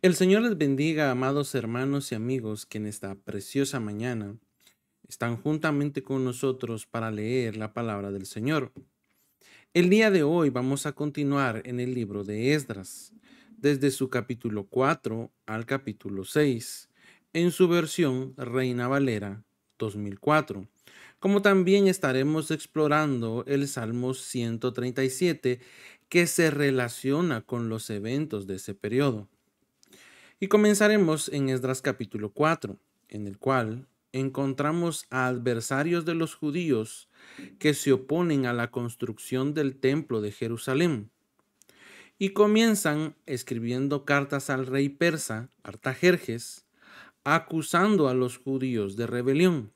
El Señor les bendiga, amados hermanos y amigos, que en esta preciosa mañana están juntamente con nosotros para leer la palabra del Señor. El día de hoy vamos a continuar en el libro de Esdras, desde su capítulo 4 al capítulo 6, en su versión Reina Valera 2004. Como también estaremos explorando el Salmo 137, que se relaciona con los eventos de ese periodo. Y comenzaremos en Esdras capítulo 4, en el cual encontramos a adversarios de los judíos que se oponen a la construcción del templo de Jerusalén y comienzan escribiendo cartas al rey persa Artajerjes, acusando a los judíos de rebelión.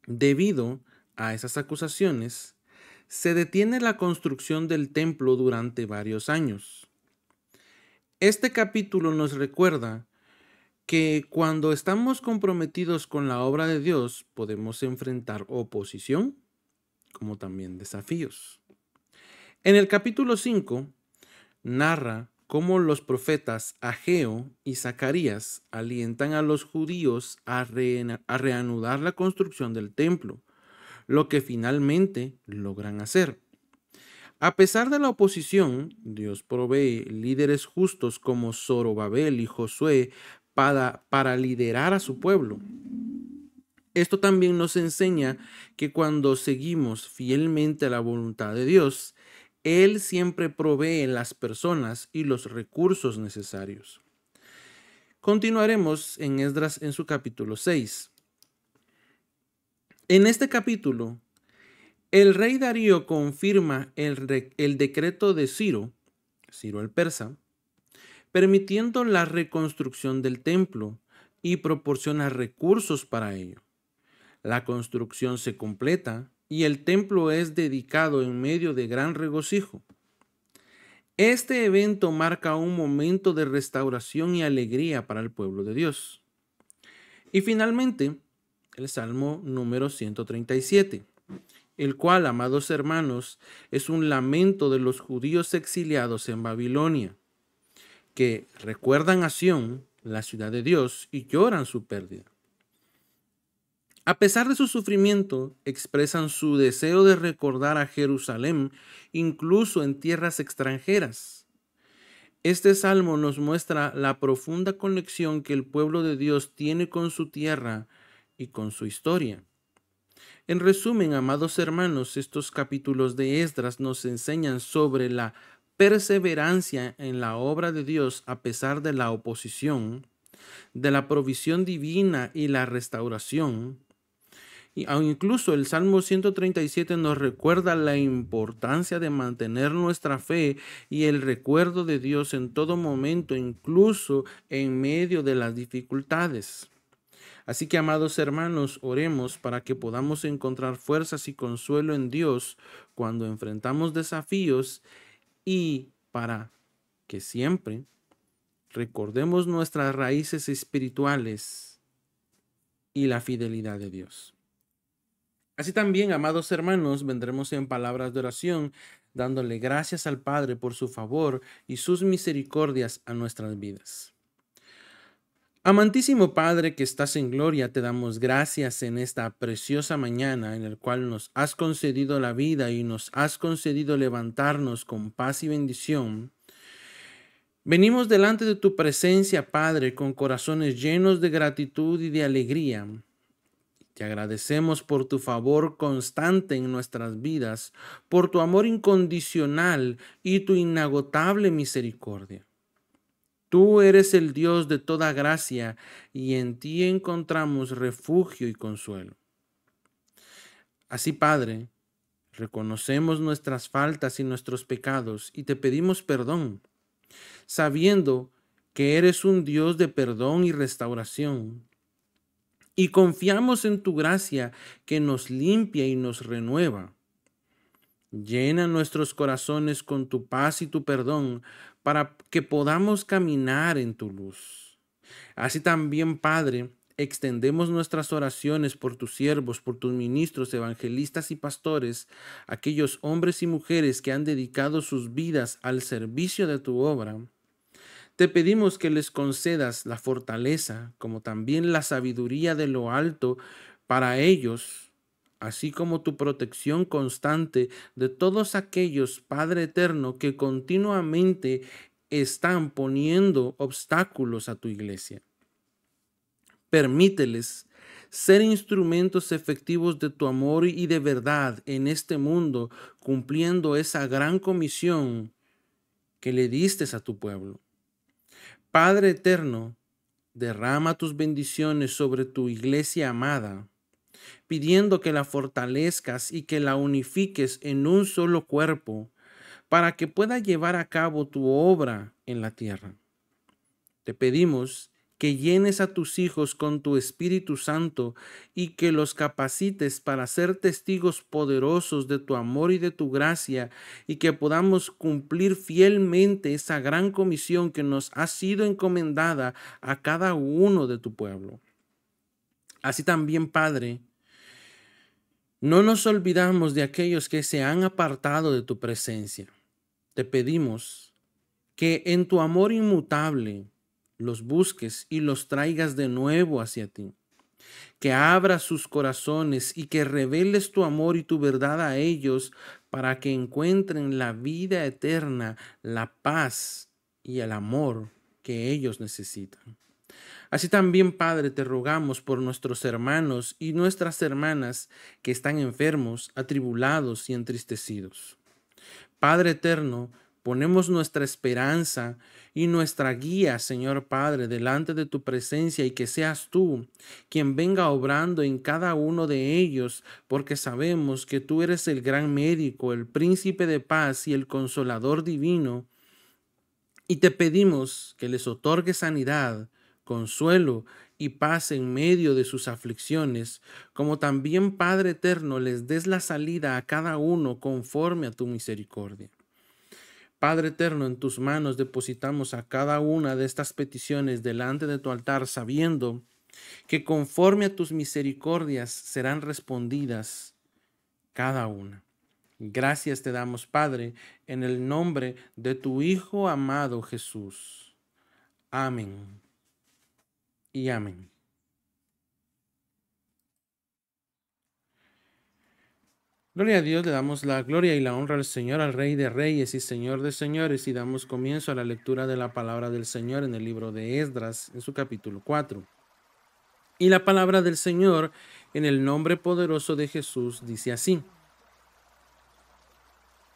Debido a esas acusaciones, se detiene la construcción del templo durante varios años. Este capítulo nos recuerda que cuando estamos comprometidos con la obra de Dios podemos enfrentar oposición como también desafíos. En el capítulo 5 narra cómo los profetas Ageo y Zacarías alientan a los judíos a reanudar la construcción del templo, lo que finalmente logran hacer. A pesar de la oposición, Dios provee líderes justos como Zorobabel y Josué para liderar a su pueblo. Esto también nos enseña que cuando seguimos fielmente a la voluntad de Dios, Él siempre provee las personas y los recursos necesarios. Continuaremos en Esdras en su capítulo 6. En este capítulo, el rey Darío confirma el decreto de Ciro el persa, permitiendo la reconstrucción del templo y proporciona recursos para ello. La construcción se completa y el templo es dedicado en medio de gran regocijo. Este evento marca un momento de restauración y alegría para el pueblo de Dios. Y finalmente, el Salmo número 137, el cual, amados hermanos, es un lamento de los judíos exiliados en Babilonia, que recuerdan a Sión, la ciudad de Dios, y lloran su pérdida. A pesar de su sufrimiento, expresan su deseo de recordar a Jerusalén, incluso en tierras extranjeras. Este salmo nos muestra la profunda conexión que el pueblo de Dios tiene con su tierra y con su historia. En resumen, amados hermanos, estos capítulos de Esdras nos enseñan sobre la perseverancia en la obra de Dios a pesar de la oposición, de la provisión divina y la restauración. Y incluso el Salmo 137 nos recuerda la importancia de mantener nuestra fe y el recuerdo de Dios en todo momento, incluso en medio de las dificultades. Así que, amados hermanos, oremos para que podamos encontrar fuerzas y consuelo en Dios cuando enfrentamos desafíos y para que siempre recordemos nuestras raíces espirituales y la fidelidad de Dios. Así también, amados hermanos, vendremos en palabras de oración, dándole gracias al Padre por su favor y sus misericordias a nuestras vidas. Amantísimo Padre que estás en gloria, te damos gracias en esta preciosa mañana en el cual nos has concedido la vida y nos has concedido levantarnos con paz y bendición. Venimos delante de tu presencia, Padre, con corazones llenos de gratitud y de alegría. Te agradecemos por tu favor constante en nuestras vidas, por tu amor incondicional y tu inagotable misericordia. Tú eres el Dios de toda gracia y en ti encontramos refugio y consuelo. Así, Padre, reconocemos nuestras faltas y nuestros pecados y te pedimos perdón, sabiendo que eres un Dios de perdón y restauración. Y confiamos en tu gracia que nos limpia y nos renueva. Llena nuestros corazones con tu paz y tu perdón para que podamos caminar en tu luz. Así también, Padre, extendemos nuestras oraciones por tus siervos, por tus ministros, evangelistas y pastores, aquellos hombres y mujeres que han dedicado sus vidas al servicio de tu obra. Te pedimos que les concedas la fortaleza, como también la sabiduría de lo alto para ellos, así como tu protección constante de todos aquellos, Padre eterno, que continuamente están poniendo obstáculos a tu iglesia. Permíteles ser instrumentos efectivos de tu amor y de verdad en este mundo, cumpliendo esa gran comisión que le diste a tu pueblo. Padre eterno, derrama tus bendiciones sobre tu iglesia amada, pidiendo que la fortalezcas y que la unifiques en un solo cuerpo, para que pueda llevar a cabo tu obra en la tierra. Te pedimos que llenes a tus hijos con tu Espíritu Santo y que los capacites para ser testigos poderosos de tu amor y de tu gracia, y que podamos cumplir fielmente esa gran comisión que nos ha sido encomendada a cada uno de tu pueblo. Así también, Padre, no nos olvidamos de aquellos que se han apartado de tu presencia. Te pedimos que en tu amor inmutable los busques y los traigas de nuevo hacia ti, que abras sus corazones y que reveles tu amor y tu verdad a ellos para que encuentren la vida eterna, la paz y el amor que ellos necesitan. Así también, Padre, te rogamos por nuestros hermanos y nuestras hermanas que están enfermos, atribulados y entristecidos. Padre eterno, ponemos nuestra esperanza y nuestra guía, Señor Padre, delante de tu presencia, y que seas tú quien venga obrando en cada uno de ellos, porque sabemos que tú eres el gran médico, el príncipe de paz y el consolador divino. Y te pedimos que les otorgue sanidad, consuelo y paz en medio de sus aflicciones, como también, Padre eterno, les des la salida a cada uno conforme a tu misericordia. Padre eterno, en tus manos depositamos a cada una de estas peticiones delante de tu altar, sabiendo que conforme a tus misericordias serán respondidas cada una. Gracias te damos, Padre, en el nombre de tu Hijo amado Jesús. Amén y amén. Gloria a Dios, le damos la gloria y la honra al Señor, al Rey de Reyes y Señor de Señores, y damos comienzo a la lectura de la palabra del Señor en el libro de Esdras, en su capítulo 4. Y la palabra del Señor, en el nombre poderoso de Jesús, dice así: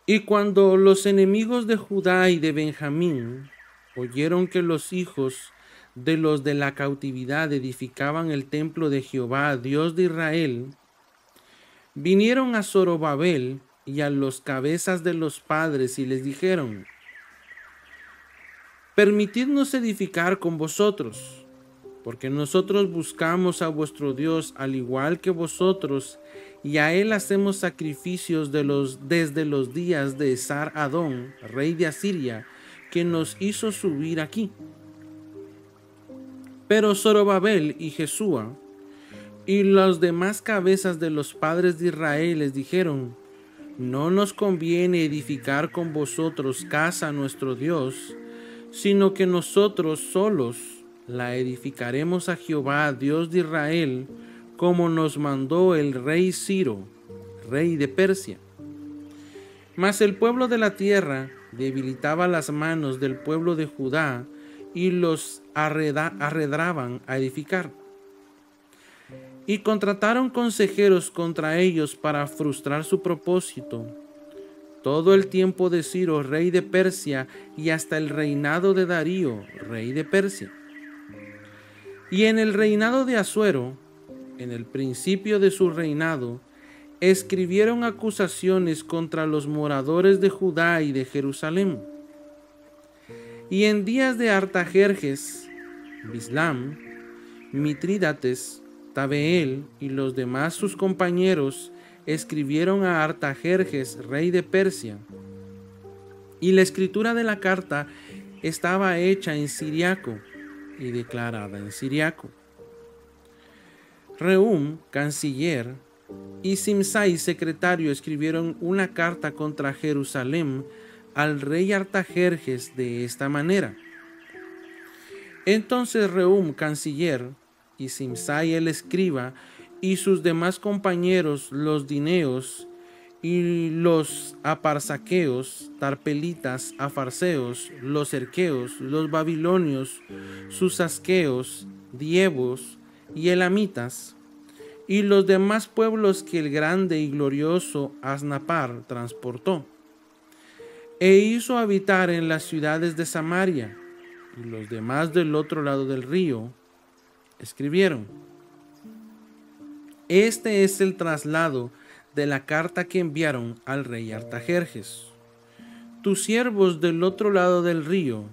Y cuando los enemigos de Judá y de Benjamín oyeron que los hijos de los de la cautividad edificaban el templo de Jehová, Dios de Israel, vinieron a Zorobabel y a los cabezas de los padres y les dijeron: Permitidnos edificar con vosotros, porque nosotros buscamos a vuestro Dios al igual que vosotros, y a él hacemos sacrificios desde los días de Esar-Adón, rey de Asiria, que nos hizo subir aquí. Pero Zorobabel y Jesúa y las demás cabezas de los padres de Israel les dijeron: No nos conviene edificar con vosotros casa a nuestro Dios, sino que nosotros solos la edificaremos a Jehová, Dios de Israel, como nos mandó el rey Ciro, rey de Persia. Mas el pueblo de la tierra debilitaba las manos del pueblo de Judá y los arredraban a edificar. Y contrataron consejeros contra ellos para frustrar su propósito. Todo el tiempo de Ciro, rey de Persia, y hasta el reinado de Darío, rey de Persia. Y en el reinado de Asuero, en el principio de su reinado, escribieron acusaciones contra los moradores de Judá y de Jerusalén. Y en días de Artajerjes, Bislam, Mitrídates, Tabeel y los demás sus compañeros escribieron a Artajerjes, rey de Persia, y la escritura de la carta estaba hecha en siriaco y declarada en siriaco. Rehum, canciller, y Simsai, secretario, escribieron una carta contra Jerusalén al rey Artajerjes de esta manera: Entonces Rehum, canciller, y Simsai el escriba, y sus demás compañeros, los dineos, y los aparsaqueos, tarpelitas, afarseos, los erqueos, los babilonios, sus asqueos, dievos y elamitas, y los demás pueblos que el grande y glorioso Asnapar transportó, e hizo habitar en las ciudades de Samaria, y los demás del otro lado del río, escribieron: Este es el traslado de la carta que enviaron al rey Artajerjes. Tus siervos del otro lado del río,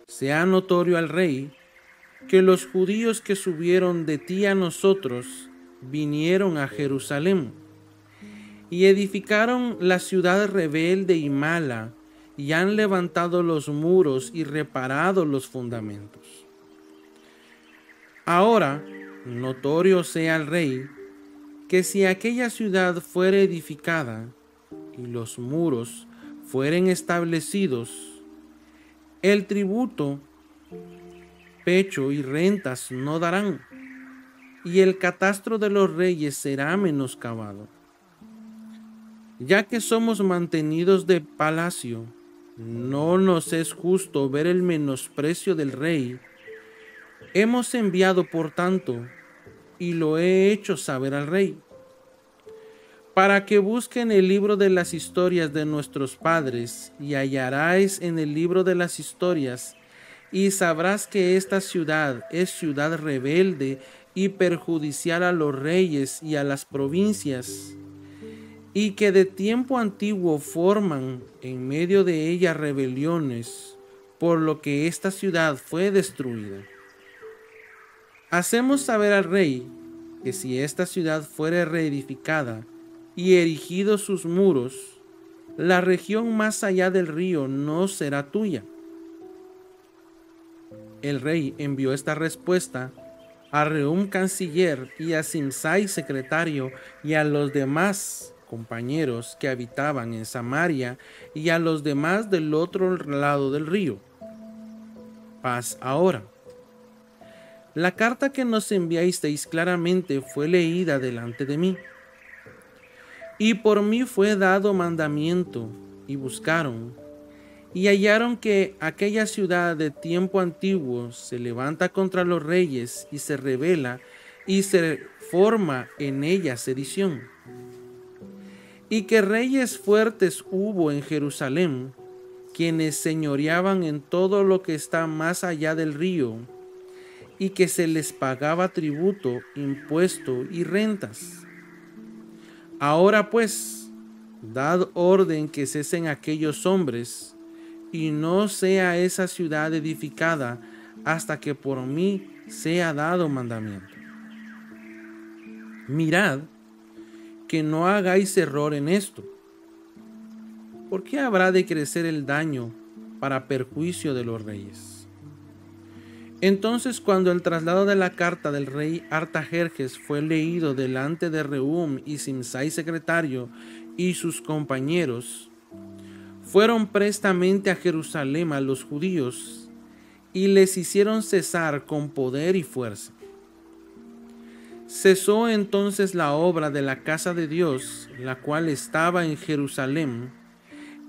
sea notorio al rey que los judíos que subieron de ti a nosotros vinieron a Jerusalén y edificaron la ciudad rebelde y mala, y han levantado los muros y reparado los fundamentos. Ahora, notorio sea al rey que si aquella ciudad fuere edificada y los muros fueren establecidos, el tributo, pecho y rentas no darán, y el catastro de los reyes será menoscabado. Ya que somos mantenidos de palacio, no nos es justo ver el menosprecio del rey. Hemos enviado, por tanto, y lo he hecho saber al rey, para que busquen el libro de las historias de nuestros padres, y hallaráis en el libro de las historias, y sabrás que esta ciudad es ciudad rebelde y perjudicial a los reyes y a las provincias, y que de tiempo antiguo forman en medio de ella rebeliones, por lo que esta ciudad fue destruida. Hacemos saber al rey que si esta ciudad fuere reedificada y erigidos sus muros, la región más allá del río no será tuya. El rey envió esta respuesta a Rehum, canciller, y a Simsai, secretario, y a los demás compañeros que habitaban en Samaria, y a los demás del otro lado del río. Paz ahora. La carta que nos enviasteis claramente fue leída delante de mí, y por mí fue dado mandamiento, y buscaron, y hallaron que aquella ciudad de tiempo antiguo se levanta contra los reyes, y se rebela, y se forma en ella sedición. Y que reyes fuertes hubo en Jerusalén, quienes señoreaban en todo lo que está más allá del río, y que se les pagaba tributo, impuesto y rentas. Ahora pues, dad orden que cesen aquellos hombres, y no sea esa ciudad edificada hasta que por mí sea dado mandamiento. Mirad que no hagáis error en esto. ¿Por qué habrá de crecer el daño para perjuicio de los reyes? Entonces, cuando el traslado de la carta del rey Artajerjes fue leído delante de Rehum y Simsai, secretario, y sus compañeros, fueron prestamente a Jerusalén a los judíos y les hicieron cesar con poder y fuerza. Cesó entonces la obra de la casa de Dios, la cual estaba en Jerusalén,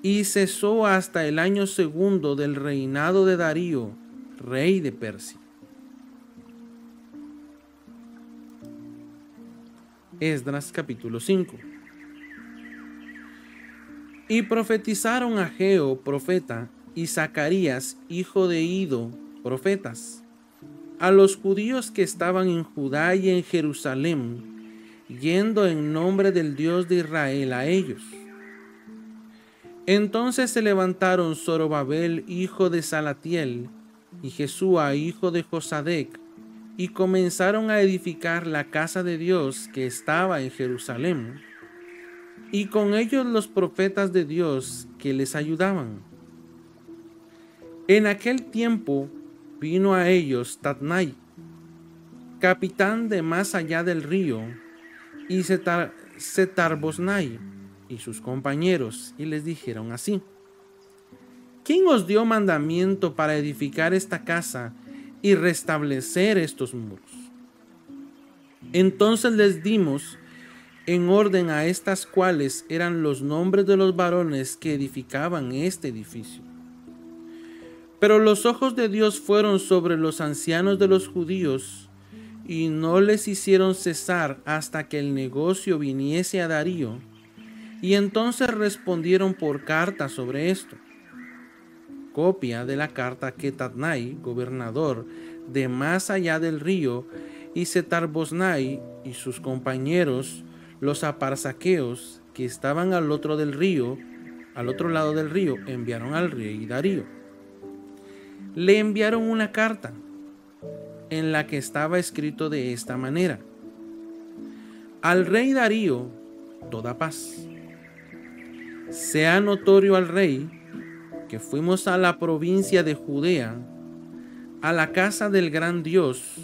y cesó hasta el año segundo del reinado de Darío, rey de Persia. Esdras capítulo 5. Y profetizaron Ageo, profeta, y Zacarías, hijo de Ido, profetas, a los judíos que estaban en Judá y en Jerusalén, yendo en nombre del Dios de Israel a ellos. Entonces se levantaron Zorobabel, hijo de Salatiel, y Jesúa, hijo de Josadec, y comenzaron a edificar la casa de Dios que estaba en Jerusalén, y con ellos los profetas de Dios que les ayudaban. En aquel tiempo vino a ellos Tatnai, capitán de más allá del río, y Setar-Bosnai y sus compañeros, y les dijeron así: ¿Quién os dio mandamiento para edificar esta casa y restablecer estos muros. Entonces les dimos en orden a estas cuales eran los nombres de los varones que edificaban este edificio. Pero los ojos de Dios fueron sobre los ancianos de los judíos y no les hicieron cesar hasta que el negocio viniese a Darío, y entonces respondieron por carta sobre esto. Copia de la carta que Tatnai, gobernador de más allá del río, y Setar-Boznai y sus compañeros, los aparsaqueos que estaban al otro lado del río, enviaron al rey Darío. Le enviaron una carta en la que estaba escrito de esta manera: al rey Darío, toda paz. Sea notorio al rey que fuimos a la provincia de Judea, a la casa del gran Dios,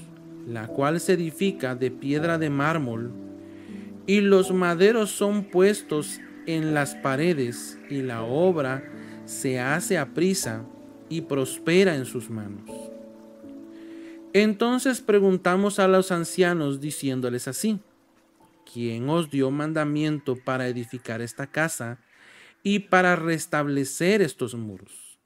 la cual se edifica de piedra de mármol, y los maderos son puestos en las paredes, y la obra se hace aprisa y prospera en sus manos. Entonces preguntamos a los ancianos diciéndoles así: ¿quién os dio mandamiento para edificar esta casa y para restablecer estos muros?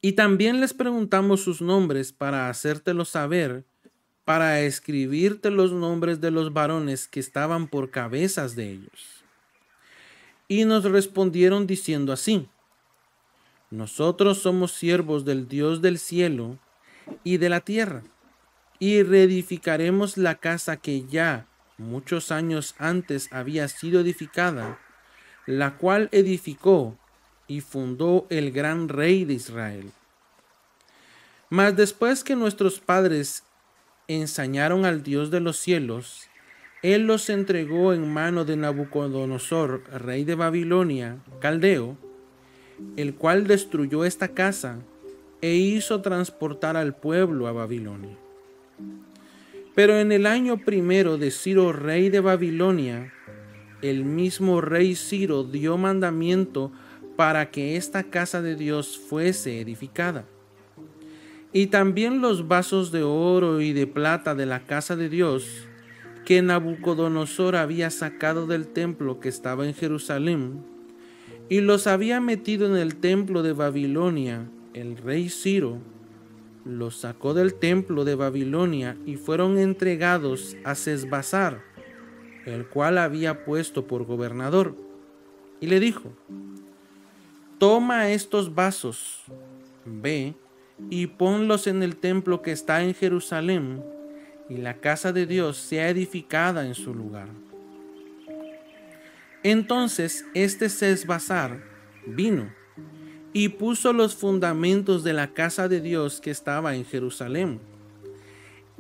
Y también les preguntamos sus nombres para hacértelo saber, para escribirte los nombres de los varones que estaban por cabezas de ellos. Y nos respondieron diciendo así: nosotros somos siervos del Dios del cielo y de la tierra, y reedificaremos la casa que ya muchos años antes había sido edificada, la cual edificó y fundó el gran rey de Israel. Mas después que nuestros padres ensañaron al Dios de los cielos, él los entregó en mano de Nabucodonosor, rey de Babilonia, caldeo, el cual destruyó esta casa e hizo transportar al pueblo a Babilonia. Pero en el año primero de Ciro, rey de Babilonia, el mismo rey Ciro dio mandamiento para que esta casa de Dios fuese edificada. Y también los vasos de oro y de plata de la casa de Dios, que Nabucodonosor había sacado del templo que estaba en Jerusalén, y los había metido en el templo de Babilonia, el rey Ciro los sacó del templo de Babilonia y fueron entregados a Sesbazar, el cual había puesto por gobernador, y le dijo: toma estos vasos, ve y ponlos en el templo que está en Jerusalén, y la casa de Dios sea edificada en su lugar. Entonces este Sesbazar vino y puso los fundamentos de la casa de Dios que estaba en Jerusalén,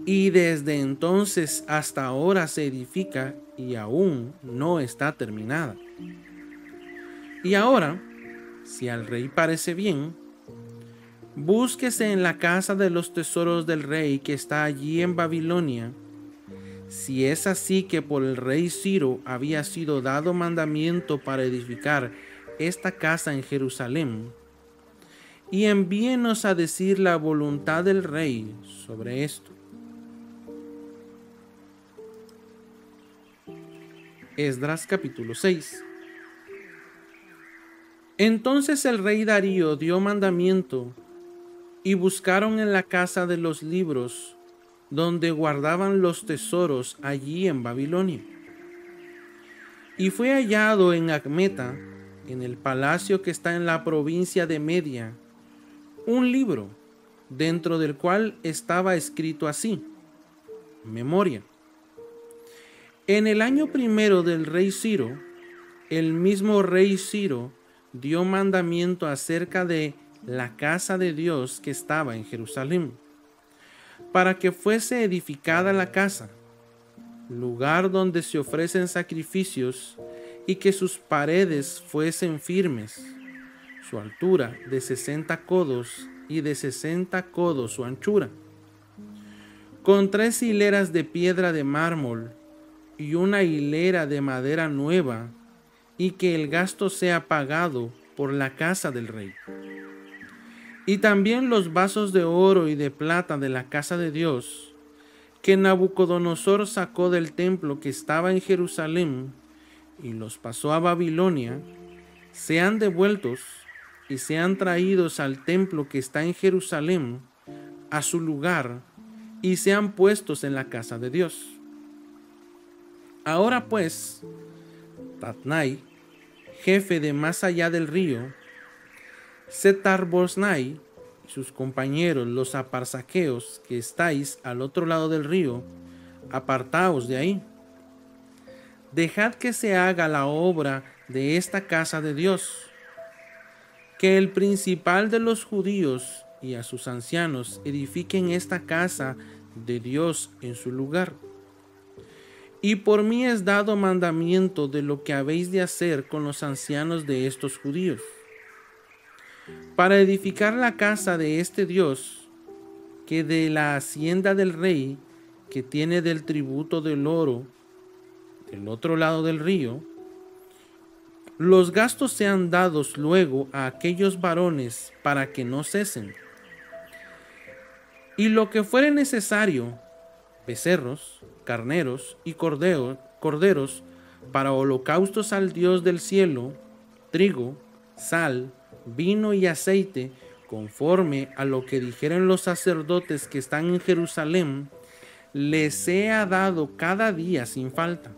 y desde entonces hasta ahora se edifica y aún no está terminada. Y ahora, si al rey parece bien, búsquese en la casa de los tesoros del rey que está allí en Babilonia, si es así que por el rey Ciro había sido dado mandamiento para edificar esta casa en Jerusalén, y envíenos a decir la voluntad del rey sobre esto. Esdras capítulo 6. Entonces el rey Darío dio mandamiento, y buscaron en la casa de los libros donde guardaban los tesoros allí en Babilonia. Y fue hallado en Acmeta, en el palacio que está en la provincia de Media, un libro, dentro del cual estaba escrito así: Memoria. En el año primero del rey Ciro, el mismo rey Ciro dio mandamiento acerca de la casa de Dios que estaba en Jerusalén, para que fuese edificada la casa, lugar donde se ofrecen sacrificios, y que sus paredes fuesen firmes, su altura de 60 codos y de 60 codos su anchura, con 3 hileras de piedra de mármol y una hilera de madera nueva, y que el gasto sea pagado por la casa del rey. y también los vasos de oro y de plata de la casa de Dios, que Nabucodonosor sacó del templo que estaba en Jerusalén y los pasó a Babilonia, sean devueltos y sean traídos al templo que está en Jerusalén, a su lugar, y sean puestos en la casa de Dios. Ahora pues, Tatnai, jefe de más allá del río, Setar-Boznai y sus compañeros, los aparsaqueos que estáis al otro lado del río, apartaos de ahí. Dejad que se haga la obra de esta casa de Dios, que el principal de los judíos y a sus ancianos edifiquen esta casa de Dios en su lugar. Y por mí es dado mandamiento de lo que habéis de hacer con los ancianos de estos judíos, para edificar la casa de este Dios, que de la hacienda del rey, que tiene del tributo del oro del otro lado del río, los gastos sean dados luego a aquellos varones para que no cesen. Y lo que fuere necesario, becerros, carneros y corderos para holocaustos al Dios del cielo, trigo, sal, vino y aceite, conforme a lo que dijeron los sacerdotes que están en Jerusalén, les sea dado cada día sin falta,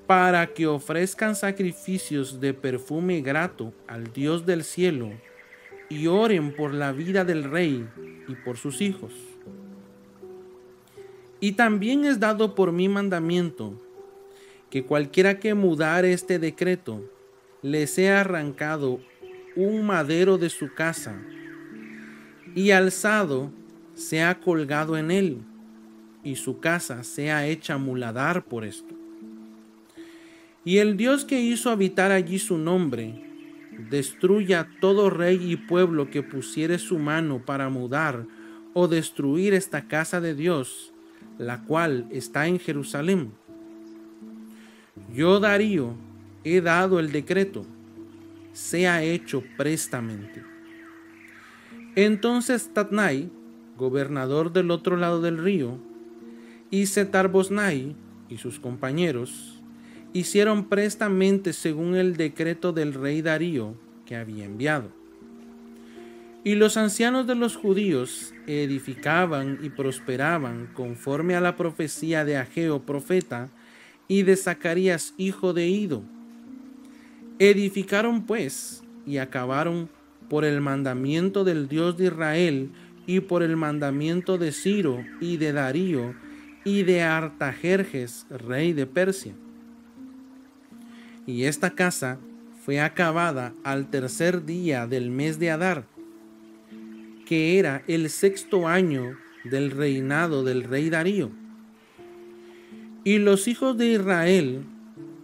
para que ofrezcan sacrificios de perfume grato al Dios del cielo y oren por la vida del rey y por sus hijos. Y también es dado por mi mandamiento que cualquiera que mudare este decreto le sea arrancado un madero de su casa y alzado sea colgado en él, y su casa sea hecha muladar por esto. Y el Dios que hizo habitar allí su nombre, destruya todo rey y pueblo que pusiere su mano para mudar o destruir esta casa de Dios, la cual está en Jerusalén. Yo, Darío, he dado el decreto, sea hecho prestamente. Entonces Tatnai, gobernador del otro lado del río, y Setar-Boznai y sus compañeros hicieron prestamente según el decreto del rey Darío que había enviado. Y los ancianos de los judíos edificaban y prosperaban conforme a la profecía de Ageo profeta y de Zacarías hijo de Ido. Edificaron pues y acabaron por el mandamiento del Dios de Israel y por el mandamiento de Ciro y de Darío y de Artajerjes, rey de Persia. Y esta casa fue acabada al tercer día del mes de Adar, que era el 6º año del reinado del rey Darío. Y los hijos de Israel,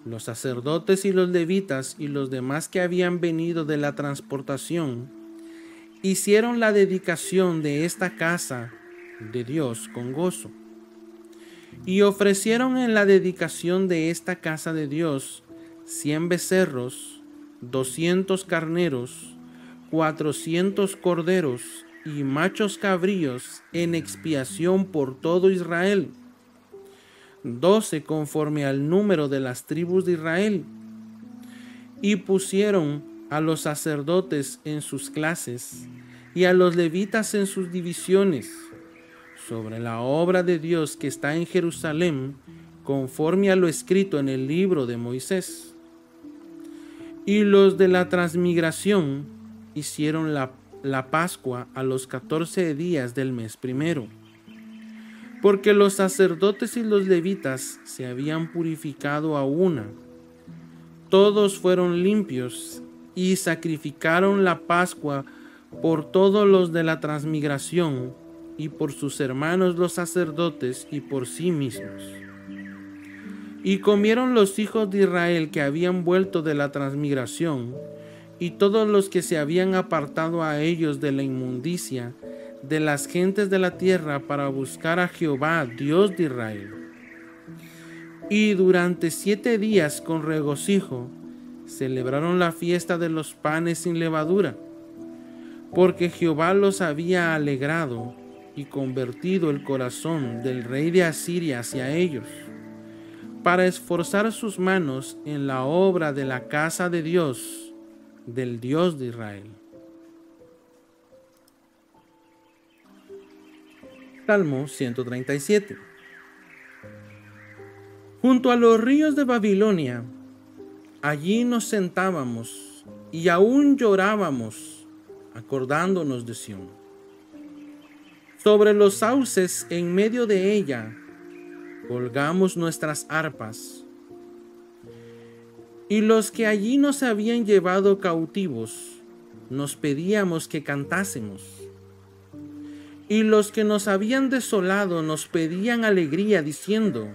los sacerdotes y los levitas y los demás que habían venido de la transportación, hicieron la dedicación de esta casa de Dios con gozo. Y ofrecieron en la dedicación de esta casa de Dios 100 becerros, 200 carneros, 400 corderos y machos cabríos en expiación por todo Israel, 12 conforme al número de las tribus de Israel. Y pusieron a los sacerdotes en sus clases y a los levitas en sus divisiones sobre la obra de Dios que está en Jerusalén, conforme a lo escrito en el libro de Moisés. Y los de la transmigración hicieron la Pascua a los 14 días del mes primero, porque los sacerdotes y los levitas se habían purificado a una. Todos fueron limpios y sacrificaron la Pascua por todos los de la transmigración y por sus hermanos los sacerdotes y por sí mismos. Y comieron los hijos de Israel que habían vuelto de la transmigración, y todos los que se habían apartado a ellos de la inmundicia de las gentes de la tierra para buscar a Jehová, Dios de Israel. Y durante 7 días con regocijo celebraron la fiesta de los panes sin levadura, porque Jehová los había alegrado y convertido el corazón del rey de Asiria hacia ellos, para esforzar sus manos en la obra de la casa de Dios, del Dios de Israel. Salmo 137. Junto a los ríos de Babilonia, allí nos sentábamos y aún llorábamos, acordándonos de Sión. Sobre los sauces en medio de ella, colgamos nuestras arpas. Y los que allí nos habían llevado cautivos, nos pedíamos que cantásemos. Y los que nos habían desolado nos pedían alegría, diciendo: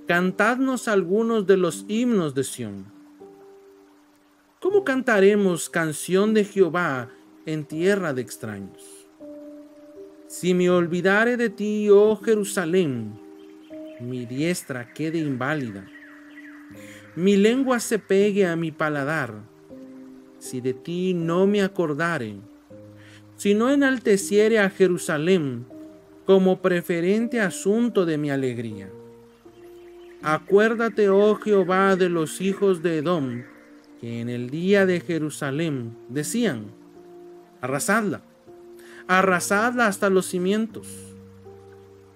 cantadnos algunos de los himnos de Sión. ¿Cómo cantaremos canción de Jehová en tierra de extraños? Si me olvidare de ti, oh Jerusalén, mi diestra quede inválida, mi lengua se pegue a mi paladar, si de ti no me acordare, si no enalteciere a Jerusalén como preferente asunto de mi alegría. Acuérdate, oh Jehová, de los hijos de Edom, que en el día de Jerusalén decían: arrasadla, arrasadla hasta los cimientos.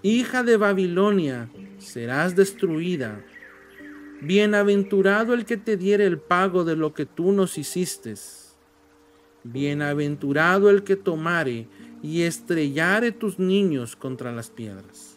Hija de Babilonia, serás destruida. Bienaventurado el que te diere el pago de lo que tú nos hiciste. Bienaventurado el que tomare y estrellare tus niños contra las piedras.